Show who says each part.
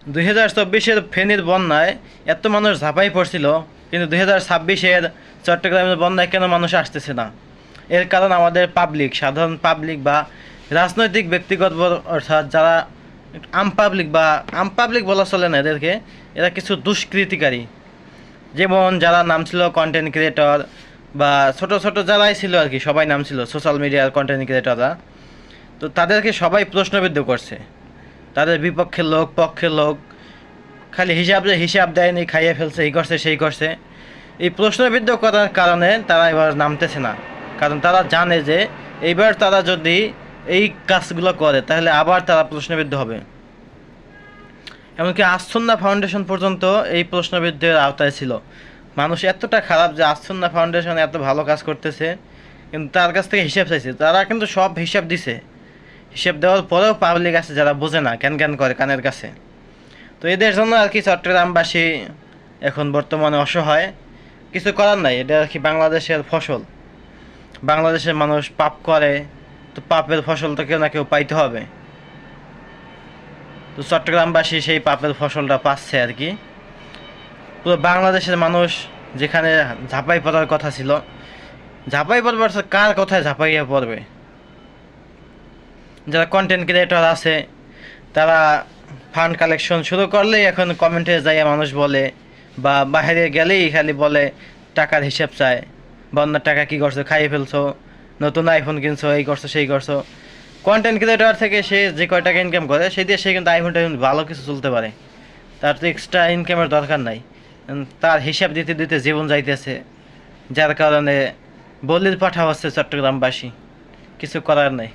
Speaker 1: 2024-এর ফেনীর বন্যায় এত মানুষ ঝাঁপাই পড়ছিল, কিন্তু 2026-এর চট্টগ্রামের বন্যায় কেন মানুষ আসতেছে না? এর কারণ আমাদের পাবলিক, সাধারণ পাবলিক বা রাজনৈতিক ব্যক্তিগত অর্থাৎ যারা আমপাবলিক বা আমপাবলিক বলা চলে না এদেরকে, এরা কিছু দুষ্কৃতিকারী। যেমন যারা নাম ছিল কন্টেন্ট ক্রিয়েটর বা ছোট ছোট যারাই ছিল আর কি, সবাই নাম ছিল সোশ্যাল মিডিয়ার কন্টেন্ট ক্রিয়েটররা। তো তাদেরকে সবাই প্রশ্নবিদ্ধ করছে, তাদের বিপক্ষের লোক পক্ষের লোক খালি হিসাব দেয়নি, খাইয়ে ফেলছে, এই করছে সেই করছে। এই প্রশ্নবিদ্ধ করার কারণে তারা এবার নামতেছে না, কারণ তারা জানে যে এইবার তারা যদি এই কাজগুলো করে তাহলে আবার তারা প্রশ্নবিদ্ধ হবে। এমনকি আসন্না ফাউন্ডেশন পর্যন্ত এই প্রশ্নবিদ্ধের আওতায় ছিল। মানুষ এতটা খারাপ যে আসন্না ফাউন্ডেশন এত ভালো কাজ করতেছে, কিন্তু তার কাছ থেকে হিসাব চাইছে। তারা কিন্তু সব হিসাব দিছে, হিসাব দেওয়ার পরেও পাবলিক আছে যারা বোঝে না, ক্যান করে কানের কাছে। তো এদের জন্য আর কি চট্টগ্রামবাসী এখন বর্তমানে অসহায়। কিছু করার নাই, এটা আর কি বাংলাদেশের ফসল। বাংলাদেশের মানুষ পাপ করে, তো পাপের ফসল তো কেউ না কেউ পাইতে হবে। তো চট্টগ্রামবাসী সেই পাপের ফসলটা পাচ্ছে আর কি। পুরো বাংলাদেশের মানুষ যেখানে ঝাঁপাই পড়ার কথা ছিল, ঝাঁপাই পড়বার কার কথায় ঝাঁপাইয়া পড়বে? যারা কন্টেন্ট ক্রিয়েটর আছে তারা ফান্ড কালেকশন শুরু করলেই এখন কমেন্টে যাইয়া মানুষ বলে, বা বাইরে গেলেই খালি বলে টাকার হিসাব চায়। বন্যার টাকা কী করছো, খাইয়ে ফেলছো, নতুন আইফোন কিনছো, এই করছো সেই করছো। কন্টেন্ট ক্রিয়েটর থেকে সে যে কয় টাকা ইনকাম করে সেই দিয়ে সে কিন্তু আইফোনটা ভালো কিছু চলতে পারে, তার তো এক্সট্রা ইনকামের দরকার নাই। তার হিসাব দিতে দিতে জীবন যাইতেছে, যার কারণে বলির পাঠা হচ্ছে চট্টগ্রামবাসী। কিছু করার নেই।